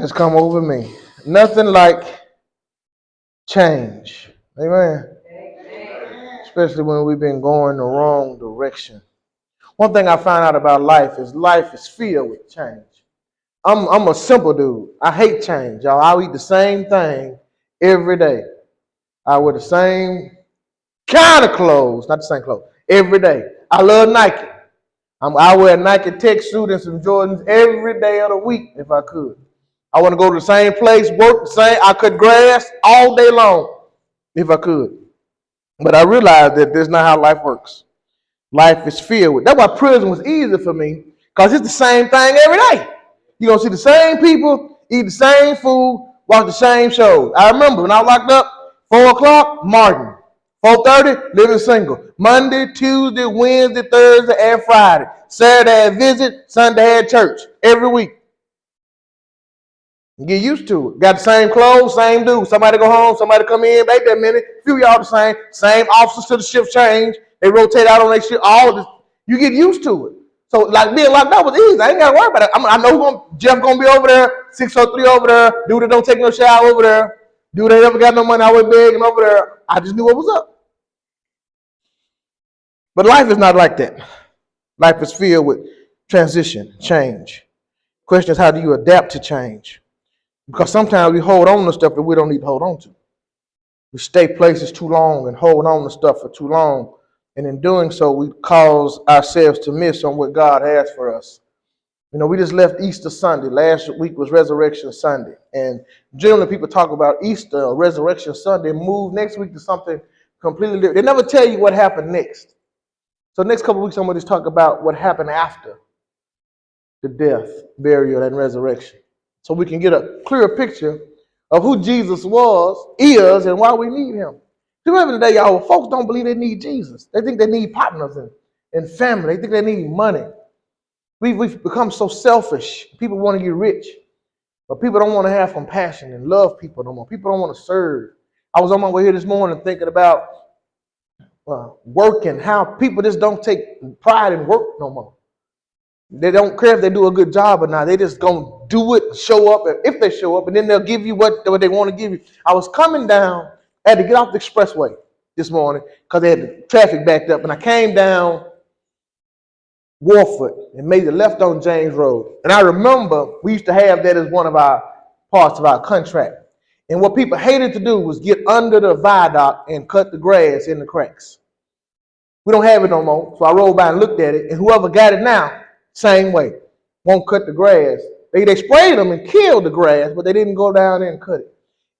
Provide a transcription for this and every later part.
has come over me. Nothing like change. Amen. Especially when we've been going the wrong direction. One thing I found out about life is filled with change. I'm a simple dude. I hate change, y'all. I'll eat the same thing every day. I wear the same kind of clothes, not the same clothes, every day. I love Nike. I wear a Nike tech suit and some Jordans every day of the week if I could. I want to go to the same place, work the same. I cut grass all day long if I could. But I realized that that's not how life works. Life is filled with. That's why prison was easy for me, because it's the same thing every day. You're going to see the same people, eat the same food, watch the same shows. I remember when I was locked up, 4 o'clock, Martin. 4:30, living single. Monday, Tuesday, Wednesday, Thursday, and Friday. Saturday at visit, Sunday at church. Every week. You get used to it. Got the same clothes, same dude. Somebody go home, somebody come in, wait a minute. Few of y'all the same. Same officers till the shift change. They rotate out on their shift. All of this. You get used to it. So like being locked up was easy. I ain't got to worry about it. I know Jeff going to be over there, 603 over there. Dude that don't take no shower over there. Dude that never got no money, I went begging over there. I just knew what was up. But life is not like that. Life is filled with transition, change. Question is, how do you adapt to change? Because sometimes we hold on to stuff that we don't need to hold on to. We stay places too long and hold on to stuff for too long. And in doing so, we cause ourselves to miss on what God has for us. You know, we just left Easter Sunday. Last week was Resurrection Sunday. And generally people talk about Easter or Resurrection Sunday, move next week to something completely different. They never tell you what happened next. So next couple of weeks, I'm going to talk about what happened after the death, burial, and resurrection, so we can get a clearer picture of who Jesus is, and why we need him. Remember today, y'all, folks don't believe they need Jesus. They think they need partners and family. They think they need money. We've become so selfish. People want to get rich, but people don't want to have compassion and love people no more. People don't want to serve. I was on my way here this morning thinking about work and how people just don't take pride in work no more. They don't care if they do a good job or not. They just gonna do it, show up, and if they show up, and then they'll give you what they want to give you. I was coming down, I had to get off the expressway this morning because they had the traffic backed up, and I came down Warford and made the left on James Road. And I remember we used to have that as one of our parts of our contract. And what people hated to do was get under the viaduct and cut the grass in the cracks. We don't have it no more. So I rolled by and looked at it, and whoever got it now, same way, won't cut the grass. They sprayed them and killed the grass, but they didn't go down there and cut it.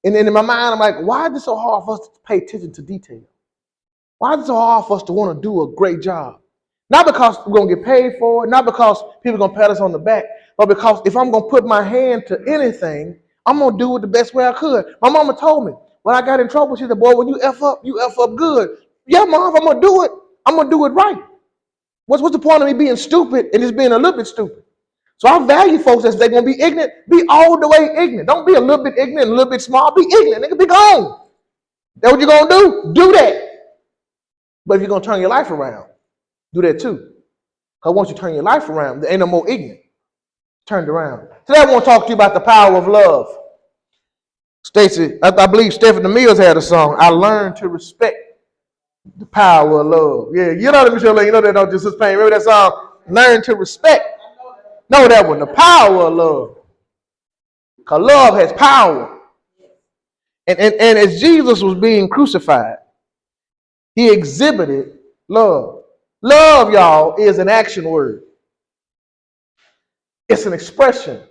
And then in my mind, I'm like, why is it so hard for us to pay attention to detail? Why is it so hard for us to want to do a great job? Not because we're going to get paid for it, not because people are going to pat us on the back, but because if I'm going to put my hand to anything, I'm going to do it the best way I could. My mama told me when I got in trouble, she said, boy, when you F up good. Yeah, mom, if I'm going to do it, I'm going to do it right. What's the point of me being stupid and just being a little bit stupid? So I value folks as they're going to be ignorant. Be all the way ignorant. Don't be a little bit ignorant, a little bit small. Be ignorant. Nigga, be gone. That's what you're going to do? Do that. But if you're going to turn your life around, do that too. Because once you turn your life around, there ain't no more ignorant. Turned around. Today I want to talk to you about the power of love. Stacy, I believe Stephanie Mills had a song, I Learned to Respect the Power of Love. Yeah, you know that, Michelle, you know that, don't just pain. Remember that song? Learn to respect. Know that one, the power of love. Because love has power. And as Jesus was being crucified, he exhibited love. Love, y'all, is an action word. It's an expression.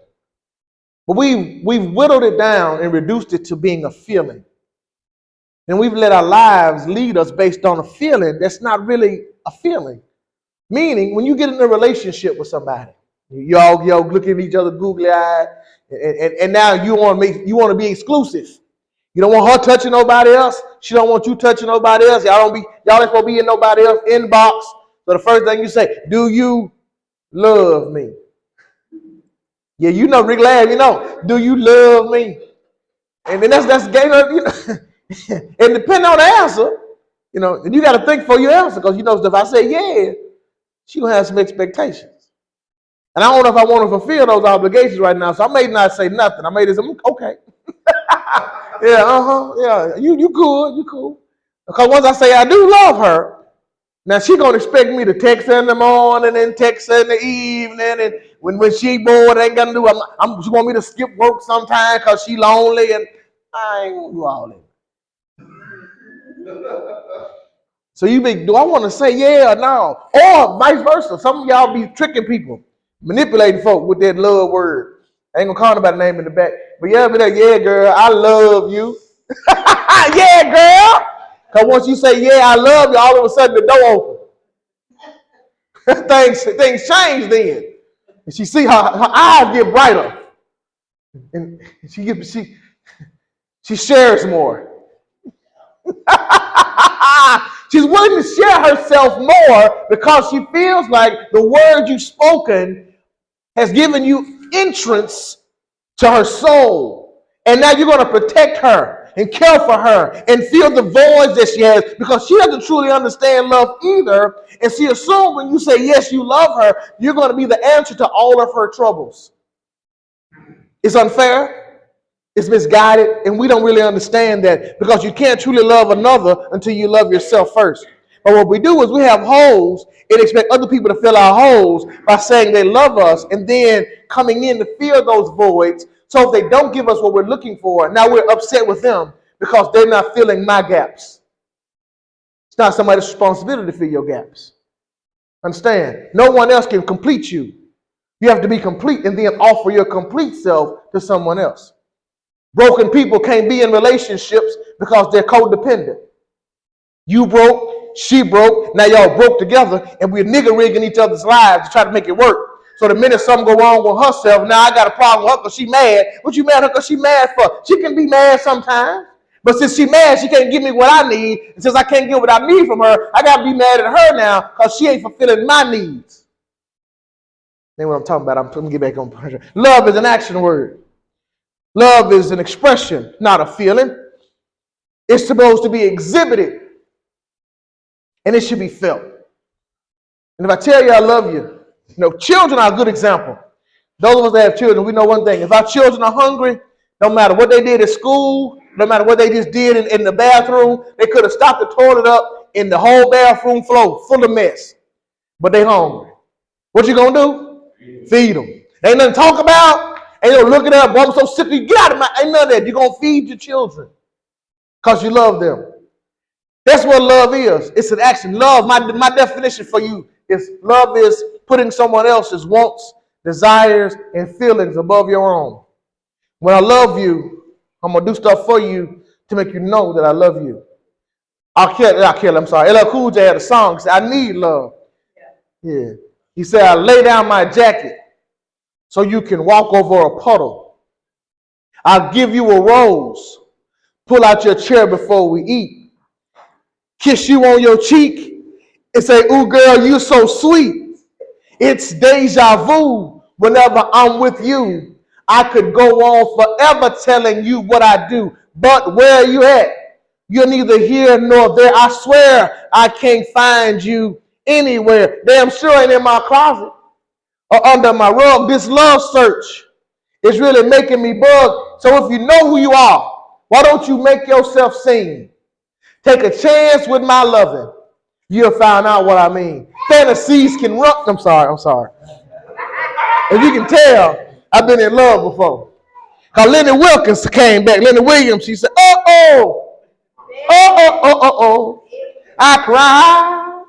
But we've whittled it down and reduced it to being a feeling. And we've let our lives lead us based on a feeling that's not really a feeling. Meaning, when you get in a relationship with somebody, y'all looking at each other googly-eyed, and now you want to be exclusive. You don't want her touching nobody else. She don't want you touching nobody else. Y'all ain't supposed to be in nobody else's inbox. So the first thing you say, do you love me? Yeah, you know, Rick Ladd, do you love me? And then that's game up, and depending on the answer, and you got to think for your answer, because if I say yeah, she gonna have some expectations. And I don't know if I want to fulfill those obligations right now, so I may not say nothing. I may just say, okay. Yeah, you cool. Because once I say I do love her, now she gonna expect me to text her in the morning and text her in the evening, and when she bored, ain't gonna do. She want me to skip work sometime because she lonely, and I ain't gonna do all that. So do I want to say yeah or no, or vice versa? Some of y'all be tricking people, manipulating folk with that love word. I ain't gonna call nobody name in the back, but yeah, be like, yeah, girl, I love you. Yeah, girl. Because once you say, yeah, I love you, all of a sudden the door open. things change then. And she see her eyes get brighter. And she shares more. She's willing to share herself more because she feels like the word you've spoken has given you entrance to her soul. And now you're going to protect her and care for her and fill the voids that she has, because she doesn't truly understand love either. And she assumes when you say yes, you love her, you're going to be the answer to all of her troubles. It's unfair, it's misguided, and we don't really understand that, because you can't truly love another until you love yourself first. But what we do is we have holes and expect other people to fill our holes by saying they love us and then coming in to fill those voids. So if they don't give us what we're looking for, now we're upset with them because they're not filling my gaps. It's not somebody's responsibility to fill your gaps. Understand? No one else can complete you. You have to be complete and then offer your complete self to someone else. Broken people can't be in relationships because they're codependent. You broke, she broke, now y'all broke together, and we're nigger rigging each other's lives to try to make it work. So the minute something go wrong with herself, now I got a problem with her because she mad. What you mad at her because she mad for? She can be mad sometimes. But since she mad, she can't give me what I need. And since I can't get what I need from her, I got to be mad at her now because she ain't fulfilling my needs. Then what I'm talking about, I'm going to get back on pressure. Love is an action word. Love is an expression, not a feeling. It's supposed to be exhibited, and it should be felt. And if I tell you I love you, children are a good example. Those of us that have children, we know one thing. If our children are hungry, no matter what they did at school, no matter what they just did in the bathroom, they could have stopped the toilet up in the whole bathroom floor full of mess. But they hungry. What you gonna do? Feed them. Ain't nothing to talk about. Ain't no looking at, boy, I'm so sick of you. Get out of my, ain't none of that. You're gonna feed your children because you love them. That's what love is. It's an action. Love, my definition for you is love is putting someone else's wants, desires, and feelings above your own. When I love you, I'm going to do stuff for you to make you know that I love you. I'm sorry. LL Cool J had a song. He said, I need love. Yeah. He said, I lay down my jacket so you can walk over a puddle. I'll give you a rose. Pull out your chair before we eat. Kiss you on your cheek and say, ooh, girl, you so sweet. It's deja vu whenever I'm with you. I could go on forever telling you what I do, but where are you at? You're neither here nor there. I swear I can't find you anywhere. Damn sure ain't in my closet or under my rug. This love search is really making me bug. So if you know who you are, why don't you make yourself seen? Take a chance with my loving. You'll find out what I mean. Fantasies can run. I'm sorry. As you can tell, I've been in love before. Because Lenny Wilkins came back. Lenny Williams, she said, oh. I cry.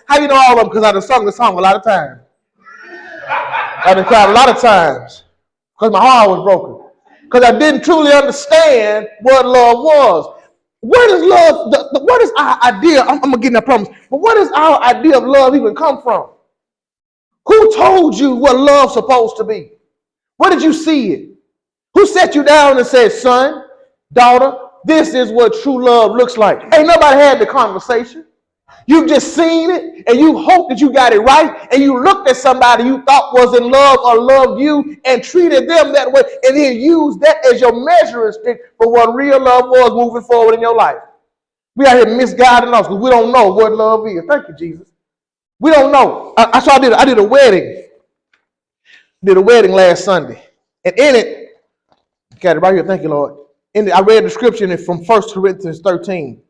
How do you know all of them? Because I done sung the song a lot of times. I done cried a lot of times. Because my heart was broken. Because I didn't truly understand what love was. Where does love, what is our idea? I'm going to get in that promise. But where does our idea of love even come from? Who told you what love's supposed to be? Where did you see it? Who sat you down and said, son, daughter, this is what true love looks like? Ain't nobody had the conversation. You just seen it and you hope that you got it right, and you looked at somebody you thought was in love or loved you and treated them that way, and then used that as your measuring stick for what real love was moving forward in your life. We out here misguiding us because we don't know what love is. Thank you, Jesus. We don't know. I did a wedding. Did a wedding last Sunday. And in it, got it right here, thank you, Lord. I read the scripture in it from 1 Corinthians 13.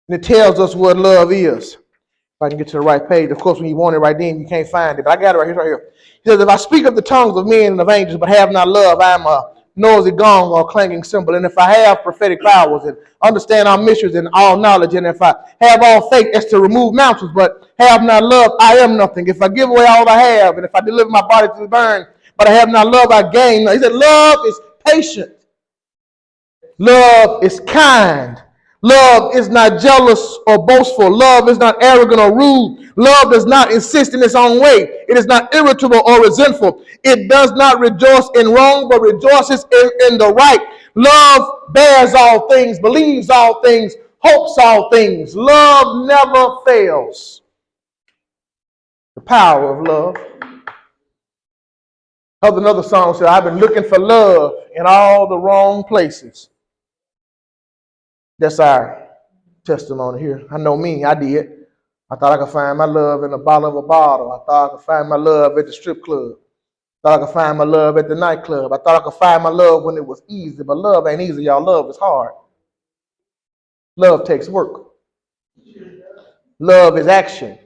And it tells us what love is. If I can get to the right page. Of course, when you want it right then, you can't find it. But I got it right here, right here. It says, if I speak of the tongues of men and of angels, but have not love, I am a noisy gong or a clanging cymbal. And if I have prophetic powers and understand all mysteries and all knowledge, and if I have all faith as to remove mountains, but have not love, I am nothing. If I give away all I have, and if I deliver my body to be burned, but I have not love, I gain. He said, love is patient. Love is kind. Love is not jealous or boastful. Love is not arrogant or rude. Love does not insist in its own way. It is not irritable or resentful. It does not rejoice in wrong, but rejoices in the right. Love bears all things, believes all things, hopes all things. Love never fails. The power of love. Another song said, I've been looking for love in all the wrong places. That's our testimony here. I know me, I did. I thought I could find my love in the bottom of a bottle. I thought I could find my love at the strip club. I thought I could find my love at the nightclub. I thought I could find my love when it was easy, but love ain't easy, y'all. Love is hard. Love takes work. Love is action.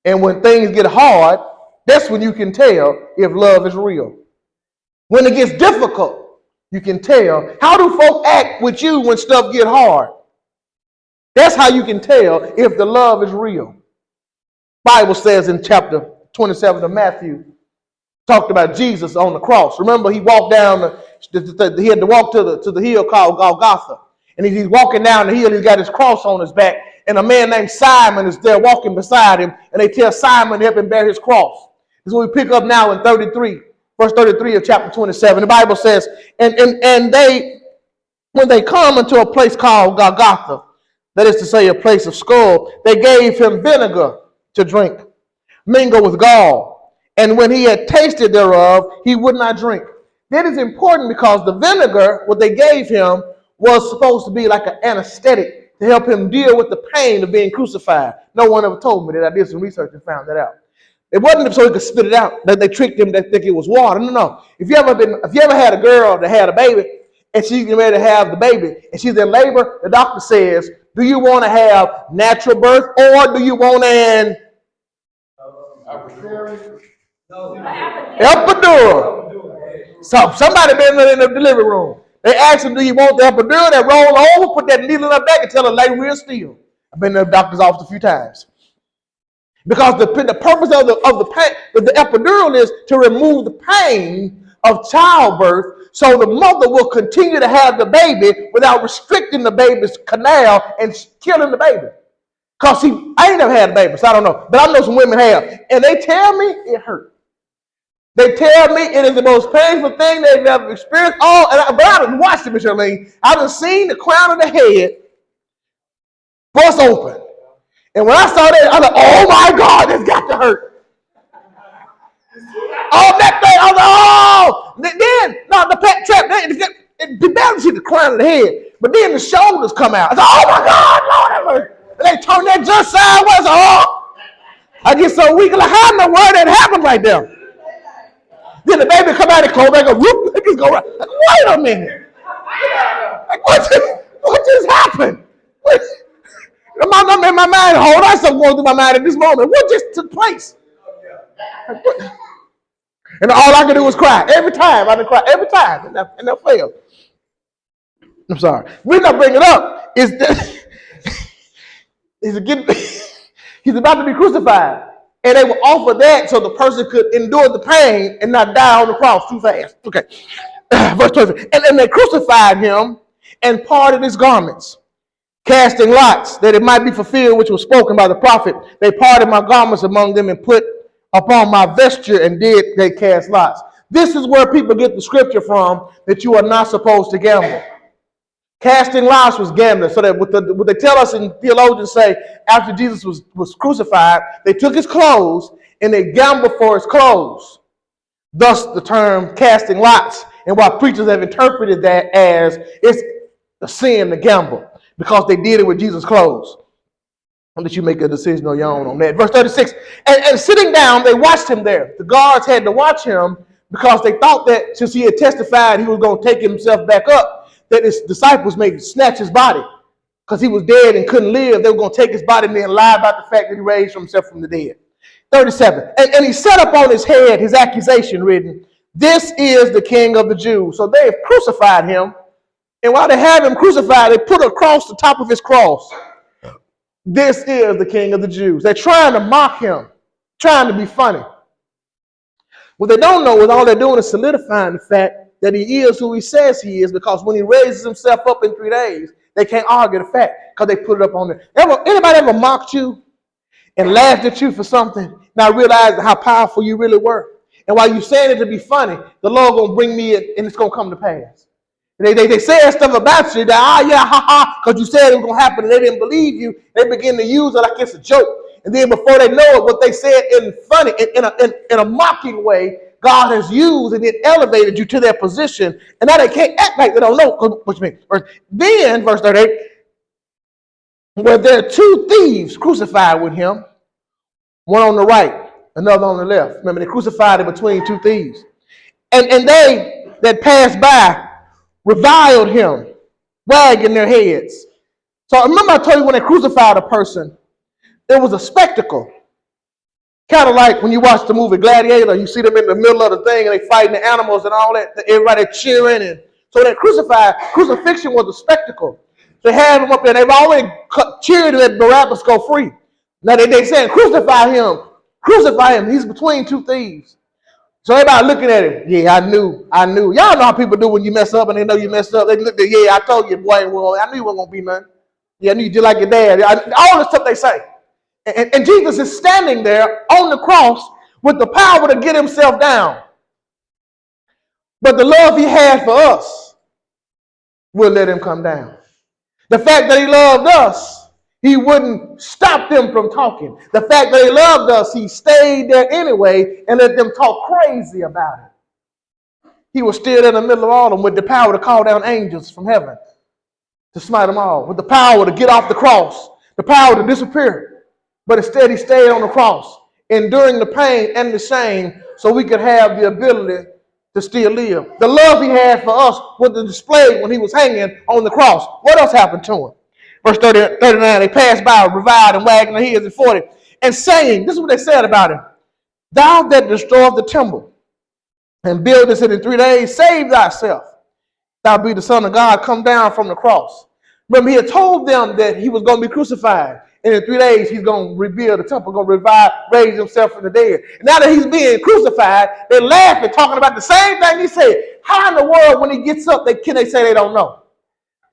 And when things get hard, that's when you can tell if love is real. When it gets difficult, you can tell. How do folk act with you when stuff get hard? That's how you can tell if the love is real. Bible says in chapter 27 of Matthew, talked about Jesus on the cross. Remember, he walked down, he had to walk to the hill called Golgotha. And he's walking down the hill, he's got his cross on his back. And a man named Simon is there walking beside him. And they tell Simon to help him bear his cross. This is what we pick up now in 33. Verse 33 of chapter 27, the Bible says, and they, when they come into a place called Golgotha, that is to say a place of skull, they gave him vinegar to drink, mingled with gall. And when he had tasted thereof, he would not drink. That is important because the vinegar, what they gave him, was supposed to be like an anesthetic to help him deal with the pain of being crucified. No one ever told me that. I did some research and found that out. It wasn't so he could spit it out. That they tricked him. They think it was water. No. If you ever had a girl that had a baby and she's getting ready to have the baby and she's in labor, the doctor says, "Do you want to have natural birth or do you want an epidural?" So somebody been in the delivery room. They asked him, "Do you want the epidural?" That roll over, put that needle in her back, and tell her lay real still. I've been in the doctor's office a few times. Because the purpose of the epidural is to remove the pain of childbirth so the mother will continue to have the baby without restricting the baby's canal and killing the baby. Because I ain't never had a baby, so I don't know. But I know some women have. And they tell me it hurt. They tell me it is the most painful thing they've ever experienced. But I done watched it, Miss Charlene. I done seen the crown of the head bust open. And when I saw that, I was like, oh my God, this got to hurt. Oh, that thing, I was like, oh! Then, no, the pet trap, they barely see the crown of the head, but then the shoulders come out. I said, oh my God, Lord have mercy. And they turn that just sideways, oh! I get so weak, like, how in the world that happened right there? Then the baby come out and close back, go, whoop, it just go right. Like, wait a minute. Like, what just happened? In my mind, hold on, something going through my mind at this moment. What just took place? And all I could do was cry. Every time, I did cry. Every time. And that failed. I'm sorry. The reason I bring it up is that he's about to be crucified. And they will offer that so the person could endure the pain and not die on the cross too fast. Okay. Verse 20. And they crucified him and parted his garments, casting lots, that it might be fulfilled which was spoken by the prophet. They parted my garments among them and put upon my vesture, and they cast lots. This is where people get the scripture from that you are not supposed to gamble. Casting lots was gambling. So that what they tell us, and theologians say, after Jesus was crucified, they took his clothes and they gambled for his clothes. Thus the term casting lots. And while preachers have interpreted that as it's the sin, the gamble, because they did it with Jesus' clothes. I'll let you make a decision on your own on that. Verse 36, and sitting down, they watched him there. The guards had to watch him because they thought that since he had testified he was going to take himself back up, that his disciples may snatch his body because he was dead and couldn't live. They were going to take his body and then lie about the fact that he raised himself from the dead. 37, and he set up on his head his accusation written, "This is the King of the Jews." So they have crucified him. And while they have him crucified, they put a cross to the top of his cross. This is the King of the Jews. They're trying to mock him, trying to be funny. What they don't know is all they're doing is solidifying the fact that he is who he says he is, because when he raises himself up in 3 days, they can't argue the fact because they put it up on there. Anybody ever mocked you and laughed at you for something, not realizing how powerful you really were? And while you're saying it to be funny, the Lord going to bring me in and it's going to come to pass. They said stuff about you that, yeah, ha, ha, because you said it was going to happen and they didn't believe you. They begin to use it like it's a joke. And then before they know it, what they said in a mocking way, God has used and it elevated you to their position. And now they can't act like they don't know what you mean. Then, verse 38, where there are 2 thieves crucified with him, one on the right, another on the left. Remember, they crucified him between 2 thieves. And they that passed by reviled him, wagging their heads. So remember I told you when they crucified a person, it was a spectacle. Kind of like when you watch the movie Gladiator, you see them in the middle of the thing and they fighting the animals and all that, everybody cheering. And so that crucifixion was a spectacle. They had him up there, they've already cheered that Barabbas go free. Now they saying, crucify him, he's between 2 thieves. So everybody looking at him, yeah, I knew. Y'all know how people do when you mess up and they know you messed up. They look at, yeah, I told you, boy, I knew you wasn't going to be nothing. Yeah, I knew you did like your dad. All the stuff they say. And Jesus is standing there on the cross with the power to get himself down. But the love he had for us will let him come down. The fact that he loved us, he wouldn't stop them from talking. The fact that he loved us, he stayed there anyway and let them talk crazy about it. He was still in the middle of all of them with the power to call down angels from heaven to smite them all, with the power to get off the cross, the power to disappear. But instead he stayed on the cross, enduring the pain and the shame so we could have the ability to still live. The love he had for us was displayed when he was hanging on the cross. What else happened to him? Verse 39, they passed by, reviled and wagging their heads. And 40, and saying, this is what they said about him, "Thou that destroyest the temple and buildest it in 3 days, save thyself. Thou be the Son of God, come down from the cross." Remember, he had told them that he was going to be crucified. And in 3 days, he's going to rebuild the temple, going to raise himself from the dead. And now that he's being crucified, they're laughing, talking about the same thing he said. How in the world, when he gets up, can they say they don't know?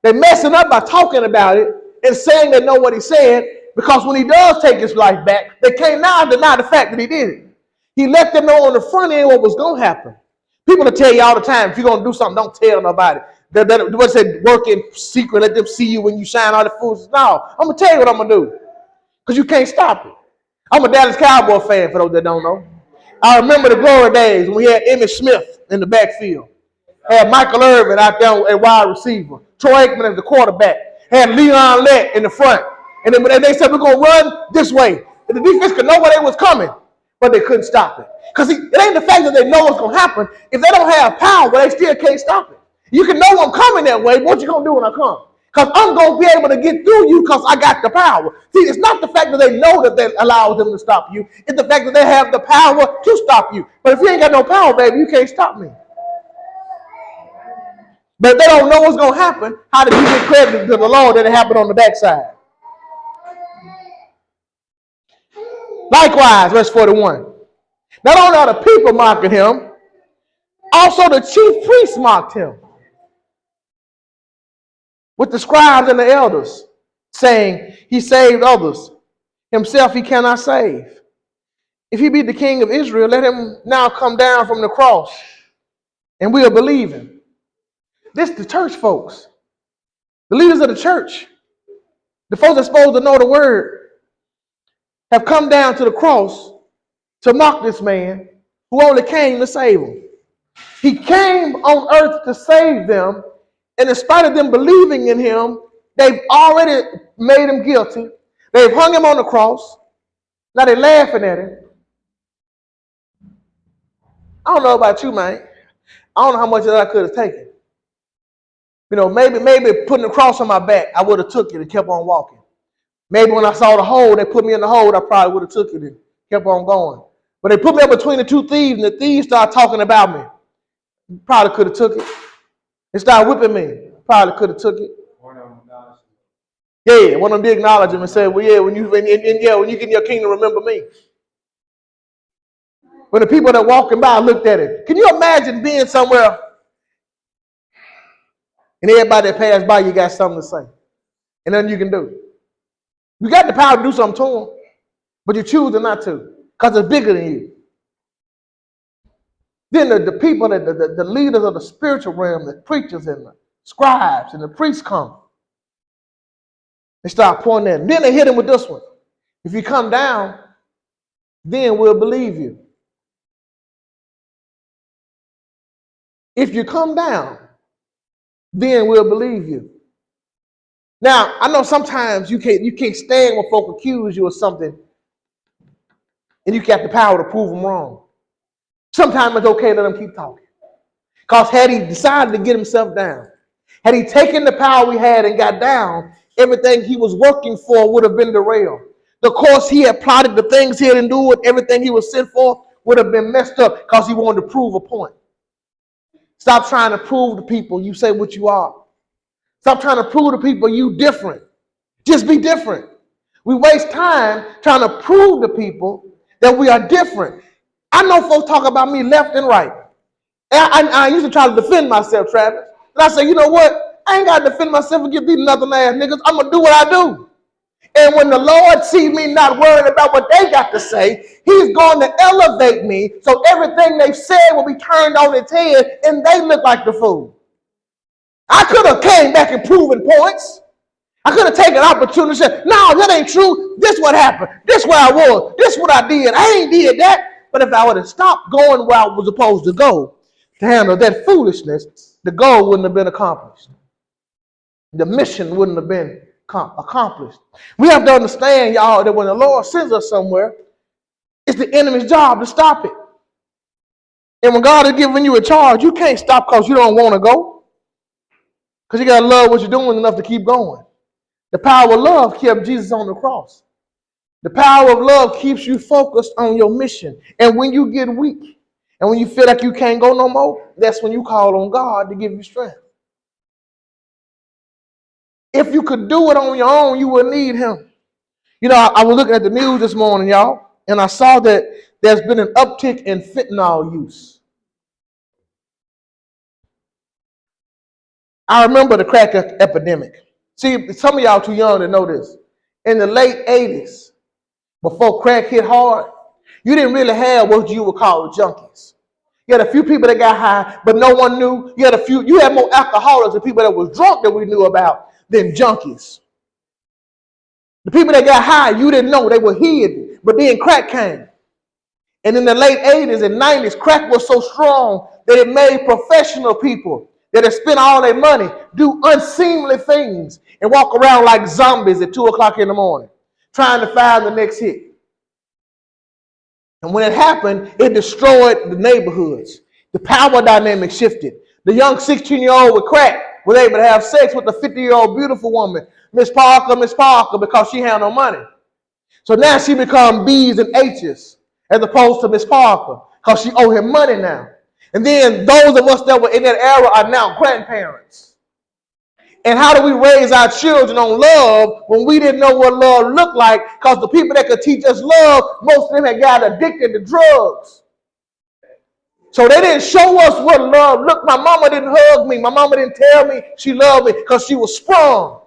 They're messing up by talking about it and saying they know what he said, because when he does take his life back, they can't now deny the fact that he did it. He let them know on the front end what was going to happen. People will tell you all the time, if you're going to do something, don't tell nobody. What's that, work in secret, let them see you when you shine all the fools. No, I'm going to tell you what I'm going to do, because you can't stop it. I'm a Dallas Cowboy fan, for those that don't know. I remember the glory days when we had Emmitt Smith in the backfield. Had Michael Irvin out there at wide receiver. Troy Aikman as the quarterback. Had Leon Lett in the front. And then they said, we're going to run this way. And the defense could know where they was coming, but they couldn't stop it. Because it ain't the fact that they know what's going to happen. If they don't have power, they still can't stop it. You can know I'm coming that way, but what you going to do when I come? Because I'm going to be able to get through you because I got the power. See, it's not the fact that they know that allows them to stop you. It's the fact that they have the power to stop you. But if you ain't got no power, baby, you can't stop me. But if they don't know what's going to happen, how did you get credit to the Lord that it happened on the backside? Likewise, verse 41. Not only are the people mocking him, also the chief priests mocked him with the scribes and the elders, saying, he saved others. Himself he cannot save. If he be the king of Israel, let him now come down from the cross, and we'll believe him. This is the church folks, the leaders of the church, the folks that's supposed to know the word, have come down to the cross to mock this man who only came to save them. He came on earth to save them, And in spite of them believing in him, they've already made him guilty. They've hung him on the cross. Now they're laughing at him. I don't know about you, man. I don't know how much of that I could have taken. You know, maybe putting the cross on my back, I would have took it and kept on walking. Maybe when I saw the hole, they put me in the hole, I probably would have took it and kept on going. But they put me up between the two thieves, and the thieves started talking about me. Probably could have took it. They started whipping me. Probably could have took it. Yeah, one of them did acknowledge him and said, "Well, yeah, when you get in your kingdom, remember me." When the people that walking by looked at it, can you imagine being somewhere and everybody that passed by, you got something to say, and nothing you can do? You got the power to do something to them, but you choose not to because it's bigger than you. Then the people, the leaders of the spiritual realm, the preachers and the scribes and the priests come. They start pointing at him. Then they hit him with this one. If you come down, then we'll believe you. If you come down, then we'll believe you. Now, I know sometimes you can't stand when folk accuse you of something and you got the power to prove them wrong. Sometimes it's okay to let them keep talking. Because had he decided to get himself down, had he taken the power he had and got down, everything he was working for would have been derailed. The course he had plotted, the things he had endured, everything he was sent for would have been messed up because he wanted to prove a point. Stop trying to prove to people you say what you are. Stop trying to prove to people you different. Just be different. We waste time trying to prove to people that we are different. I know folks talk about me left and right. And I used to try to defend myself, Travis. And I say, you know what? I ain't got to defend myself against these nothing ass niggas. I'm going to do what I do. And when the Lord sees me not worried about what they got to say, he's going to elevate me so everything they've said will be turned on its head and they look like the fool. I could have came back and proven points. I could have taken an opportunity and said, no, that ain't true. This what happened. This where I was. This what I did. I ain't did that. But if I would have stopped going where I was supposed to go to handle that foolishness, the goal wouldn't have been accomplished. The mission wouldn't have been accomplished. We have to understand, y'all, that when the Lord sends us somewhere, it's the enemy's job to stop it. And when God is giving you a charge, you can't stop because you don't want to go. Because you got to love what you're doing enough to keep going. The power of love kept Jesus on the cross. The power of love keeps you focused on your mission. And when you get weak and when you feel like you can't go no more, that's when you call on God to give you strength. If you could do it on your own, you would need him. You know, I was looking at the news this morning, y'all, and I saw that there's been an uptick in fentanyl use. I remember the crack epidemic. See, some of y'all too young to know this. In the late 80s, before crack hit hard, you didn't really have what you would call junkies. You had a few people that got high, but no one knew. You had more alcoholics and people that was drunk that we knew about than junkies. The people that got high, you didn't know, they were hidden. But then crack came. And in the late 80s and 90s, crack was so strong that it made professional people that had spent all their money do unseemly things and walk around like zombies at 2 o'clock in the morning, trying to find the next hit. And when it happened, it destroyed the neighborhoods. The power dynamic shifted. The young 16-year-old with crack was able to have sex with the 50-year-old beautiful woman, Miss Parker, because she had no money. So now she become B's and H's as opposed to Miss Parker because she owe him money now. And then those of us that were in that era are now grandparents. And how do we raise our children on love when we didn't know what love looked like? Because the people that could teach us love, most of them had got addicted to drugs. So they didn't show us what love looked. My mama didn't hug me. My mama didn't tell me she loved me because she was sprung.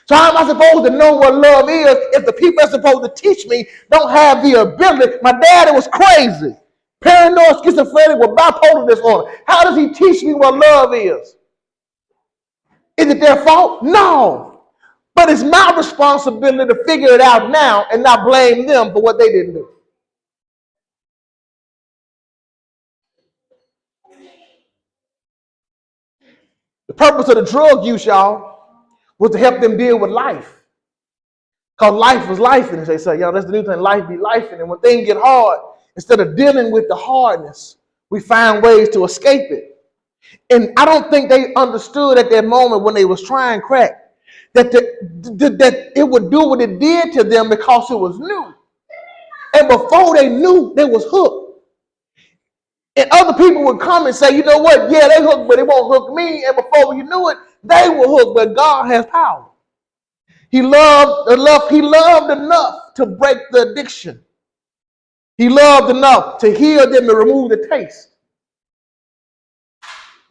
So how am I supposed to know what love is if the people that's supposed to teach me don't have the ability? My daddy was crazy. Paranoid, schizophrenic with bipolar disorder. How does he teach me what love is? Is it their fault? No. But it's my responsibility to figure it out now and not blame them for what they didn't do. The purpose of the drug use, y'all, was to help them deal with life. Because life was life, and they say, that's the new thing, life be life. And when things get hard, instead of dealing with the hardness, we find ways to escape it. And I don't think they understood at that moment when they was trying crack that it would do what it did to them because it was new. And before they knew, they was hooked. And other people would come and say, you know what? Yeah, they hooked, but they won't hook me. And before you knew it, they were hooked. But God has power. He loved enough to break the addiction. He loved enough to heal them and remove the taste.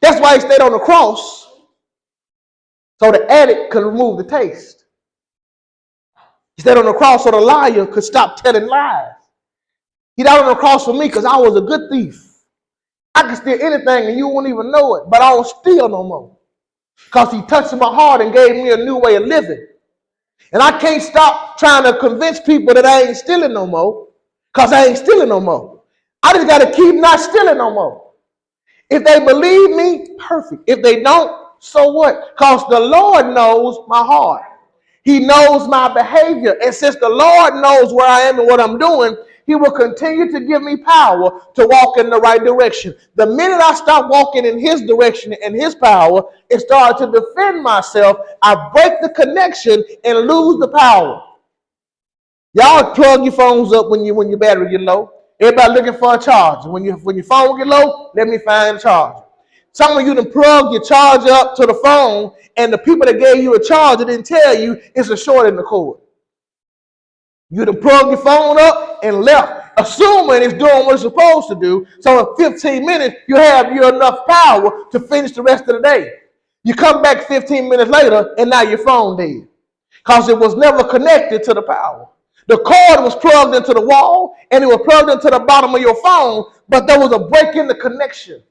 That's why he stayed on the cross, so the addict could remove the taste. He stayed on the cross so the liar could stop telling lies. He died on the cross for me because I was a good thief. I could steal anything and you won't even know it, but I don't steal no more. Because he touched my heart and gave me a new way of living. And I can't stop trying to convince people that I ain't stealing no more, because I ain't stealing no more. I just got to keep not stealing no more. If they believe me, perfect. If they don't, so what? Because the Lord knows my heart. He knows my behavior. And since the Lord knows where I am and what I'm doing, he will continue to give me power to walk in the right direction. The minute I stop walking in his direction and his power and start to defend myself, I break the connection and lose the power. Y'all plug your phones up when your battery get low. Everybody looking for a charger. When your phone get low, let me find a charger. Some of you done plug your charger up to the phone, and the people that gave you a charger didn't tell you it's a short in the cord. You done plug your phone up and left, assuming it's doing what it's supposed to do. So in 15 minutes, you have enough power to finish the rest of the day. You come back 15 minutes later, and now your phone dead. Because it was never connected to the power. The cord was plugged into the wall, and it was plugged into the bottom of your phone, but there was a break in the connection.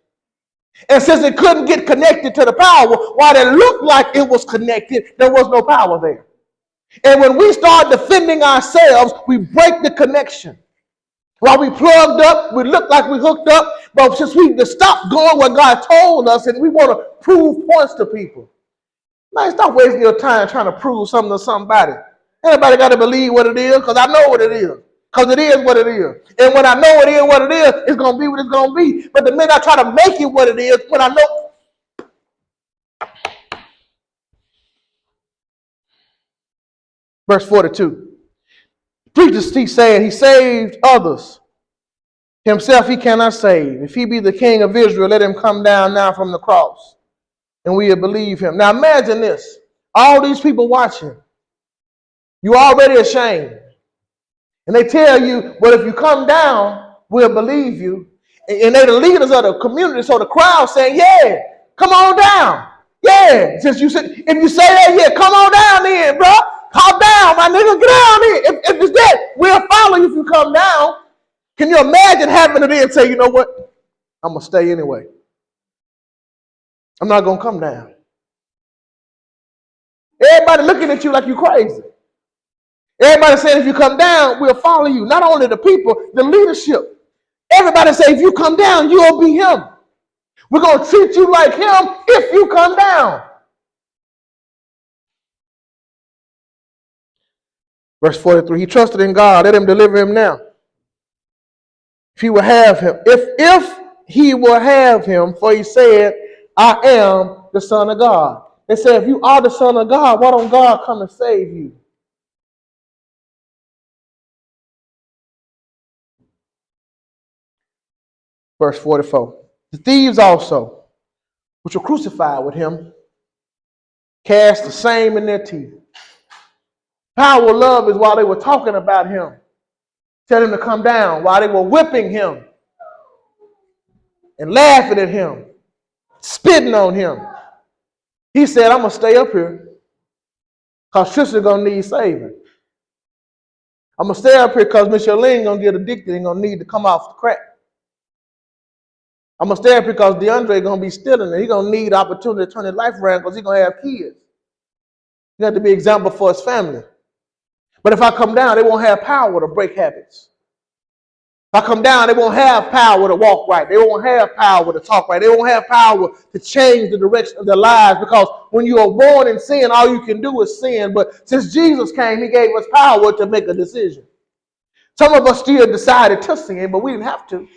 And since it couldn't get connected to the power, while it looked like it was connected, there was no power there. And when we start defending ourselves, we break the connection. While we plugged up, we look like we hooked up, but since we stopped going where God told us and we want to prove points to people, man, stop wasting your time trying to prove something to somebody. Everybody got to believe what it is, because I know what it is. Because it is what it is. And when I know it is what it is, it's going to be what it's going to be. But the minute I try to make it what it is, when I know. Verse 42. Preachers, he said, he saved others. Himself he cannot save. If he be the king of Israel, let him come down now from the cross, and we will believe him. Now imagine this. All these people watching. You already ashamed. And they tell you, well, if you come down, we'll believe you. And they're the leaders of the community. So the crowd saying, yeah, come on down. Yeah. Since you said, if you say that, yeah, come on down then, bro. Hop down, my nigga. Get down here. If it's that, we'll follow you if you come down. Can you imagine having it in and say, you know what? I'm going to stay anyway. I'm not going to come down. Everybody looking at you like you crazy. Everybody saying if you come down, we'll follow you. Not only the people, the leadership. Everybody say if you come down, you'll be him. We're going to treat you like him if you come down. Verse 43, he trusted in God. Let him deliver him now. If he will have him. If he will have him, for he said, I am the Son of God. They said, if you are the Son of God, why don't God come and save you? Verse 44. The thieves also, which were crucified with him, cast the same in their teeth. Power of love is while they were talking about him, tell him to come down, while they were whipping him and laughing at him, spitting on him. He said, I'm going to stay up here because sister's going to need saving. I'm going to stay up here because Miss Charlene going to get addicted and going to need to come off the crack. I'm going to stay up here because DeAndre going to be stealing and he's going to need opportunity to turn his life around because he's going to have kids. He got to be an example for his family. But if I come down, they won't have power to break habits. If I come down, they won't have power to walk right. They won't have power to talk right. They won't have power to change the direction of their lives, because when you are born in sin, all you can do is sin. But since Jesus came, he gave us power to make a decision. Some of us still decided to sin, but we didn't have to.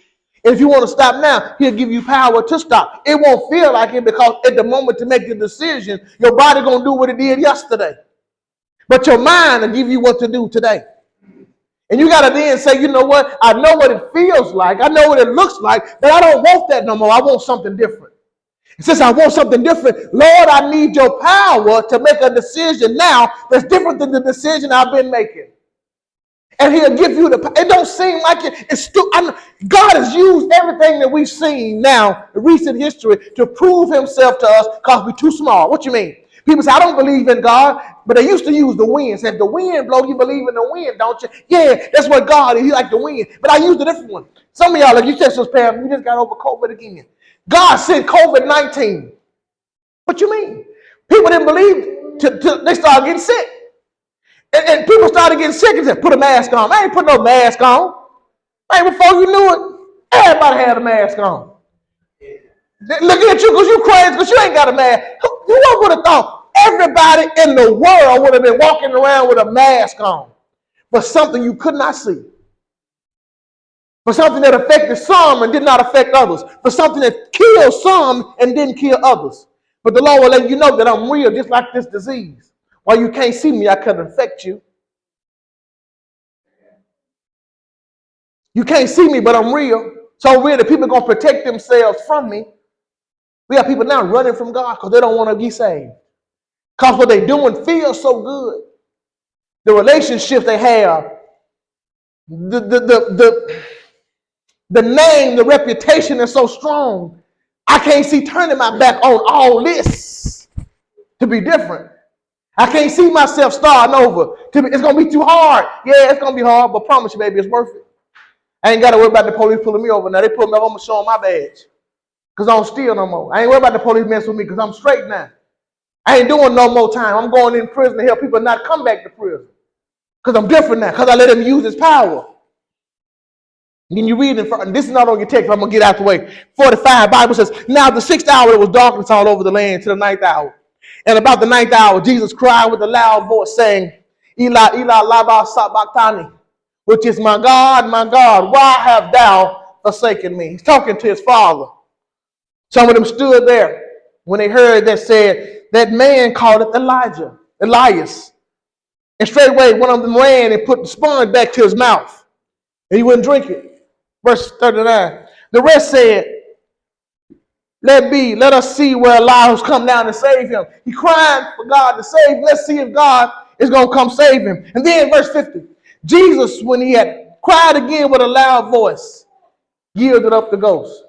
And if you want to stop now, he'll give you power to stop. It won't feel like it, because at the moment to make the decision, your body going to do what it did yesterday. But your mind will give you what to do today. And you got to then say, you know what? I know what it feels like. I know what it looks like, but I don't want that no more. I want something different. And since I want something different, Lord, I need your power to make a decision now that's different than the decision I've been making. And he'll give you it don't seem like it's God has used everything that we've seen now in recent history to prove himself to us, because we're too small. What you mean? People say, I don't believe in God, but they used to use the wind. Say, if the wind blow, you believe in the wind, don't you? Yeah, that's what God is. He like the wind. But I used a different one. Some of y'all, like you said, Sister Pam, you just got over COVID again. God sent COVID-19. What you mean? People didn't believe they started getting sick. And people started getting sick and said, put a mask on. I ain't put no mask on. Man, before you knew it, everybody had a mask on. Looking at you because you crazy because you ain't got a mask. Who would have thought everybody in the world would have been walking around with a mask on for something you could not see? For something that affected some and did not affect others. For something that killed some and didn't kill others. But the Lord will let you know that I'm real, just like this disease. While you can't see me, I can infect you. You can't see me, but I'm real. So real that people are going to protect themselves from me. We have people now running from God because they don't want to be saved. Because what they're doing feels so good. The relationships they have, the name, the reputation is so strong. I can't see turning my back on all this to be different. I can't see myself starting over. It's going to be too hard. Yeah, it's going to be hard, but promise you, baby, it's worth it. I ain't got to worry about the police pulling me over. Now they pull me over, I'm going to show them my badge. Because I don't steal no more. I ain't worried about the police messing with me because I'm straight now. I ain't doing no more time. I'm going in prison to help people not come back to prison. Because I'm different now. Because I let him use his power. And then you read it, and this is not on your text, but I'm going to get out the way. 45, Bible says, now the 6th hour, it was darkness all over the land to the 9th hour. And about the 9th hour, Jesus cried with a loud voice, saying, Eli, Eli, lama sabachthani, which is, my God, why have thou forsaken me? He's talking to his father. Some of them stood there when they heard that said, that man called it Elias. And straightway one of them ran and put the sponge back to his mouth. And he wouldn't drink it. Verse 39. The rest said, let us see where Elias come down and save him. He cried for God to save him. Let's see if God is going to come save him. And then verse 50. Jesus, when he had cried again with a loud voice, yielded up the ghost.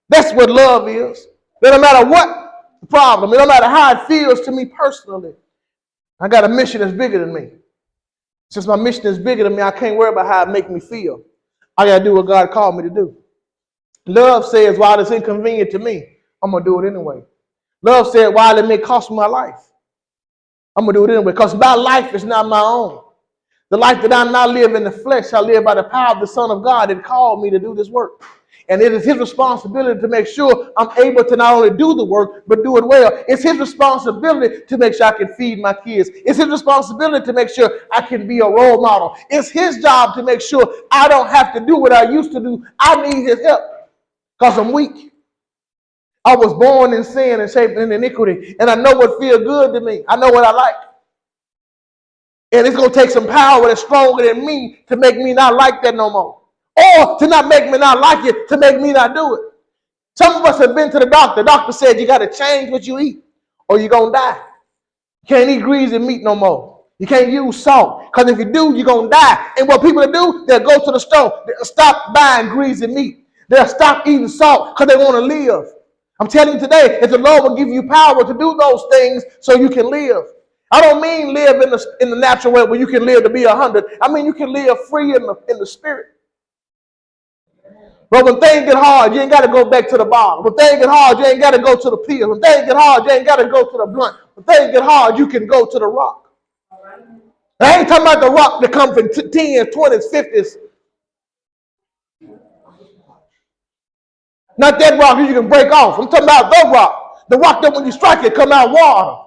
That's what love is. It don't matter what the problem. It don't matter how it feels to me personally. I got a mission that's bigger than me. Since my mission is bigger than me, I can't worry about how it makes me feel. I got to do what God called me to do. Love says, while it's inconvenient to me, I'm going to do it anyway. Love said, while it may cost me my life, I'm going to do it anyway. Because my life is not my own. The life that I now live in the flesh, I live by the power of the Son of God that called me to do this work. And it is his responsibility to make sure I'm able to not only do the work, but do it well. It's his responsibility to make sure I can feed my kids. It's his responsibility to make sure I can be a role model. It's his job to make sure I don't have to do what I used to do. I need his help because I'm weak. I was born in sin and shaped in iniquity. And I know what feels good to me. I know what I like. And it's going to take some power that's stronger than me to make me not like that no more. Or to not make me not like it, to make me not do it. Some of us have been to the doctor. The doctor said you got to change what you eat or you're going to die. You can't eat greasy meat no more. You can't use salt. Because if you do, you're going to die. And what people do, they'll go to the store. They'll stop buying greasy meat. They'll stop eating salt because they want to live. I'm telling you today, if the Lord will give you power to do those things so you can live. I don't mean live in the natural way where you can live to be 100. I mean you can live free in the spirit. But when things get hard, you ain't got to go back to the bottle. When things get hard, you ain't got to go to the pill. When things get hard, you ain't got to go to the blunt. When things get hard, you can go to the rock. I ain't talking about the rock that comes in 10s, 20s, 50s. Not that rock that you can break off. I'm talking about the rock. The rock that when you strike it, come out water.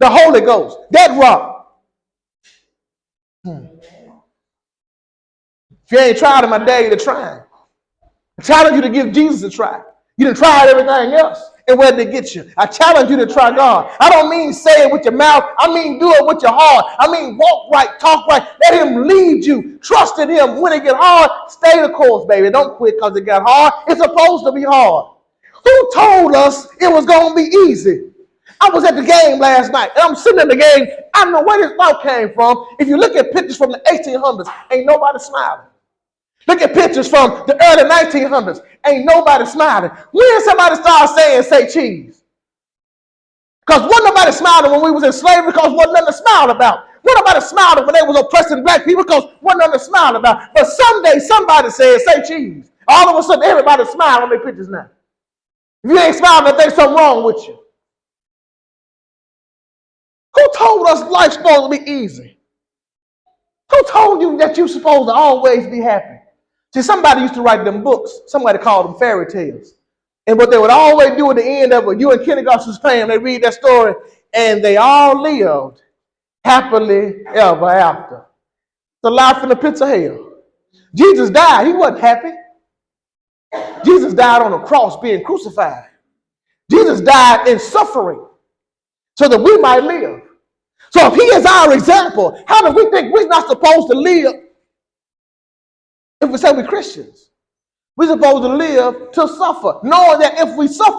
The Holy Ghost. That rock. If you ain't tried it, I dare you to try it. I challenge you to give Jesus a try. You done tried everything else. And where did it get you? I challenge you to try God. I don't mean say it with your mouth. I mean do it with your heart. I mean walk right, talk right. Let him lead you. Trust in him. When it get hard, stay the course, baby. Don't quit because it got hard. It's supposed to be hard. Who told us it was going to be easy? I was at the game last night, and I'm sitting in the game. I don't know where this thought came from. If you look at pictures from the 1800s, ain't nobody smiling. Look at pictures from the early 1900s. Ain't nobody smiling. When somebody started saying, say cheese? Because wasn't nobody smiling when we was in slavery because wasn't nothing to smile about. Wasn't nobody smiling when they was oppressing black people because wasn't nothing to smile about. But someday somebody said, say cheese. All of a sudden everybody smiling on their pictures now. If you ain't smiling, there's something wrong with you. Who told us life's supposed to be easy? Who told you that you're supposed to always be happy? See, somebody used to write them books. Somebody called them fairy tales. And what they would always do at the end of it, you and Kenny Goss's fam, they read that story, and they all lived happily ever after. The life in the pits of hell. Jesus died. He wasn't happy. Jesus died on a cross being crucified. Jesus died in suffering so that we might live. So if he is our example, how do we think we're not supposed to live if we say we're Christians? We're supposed to live to suffer, knowing that if we suffer,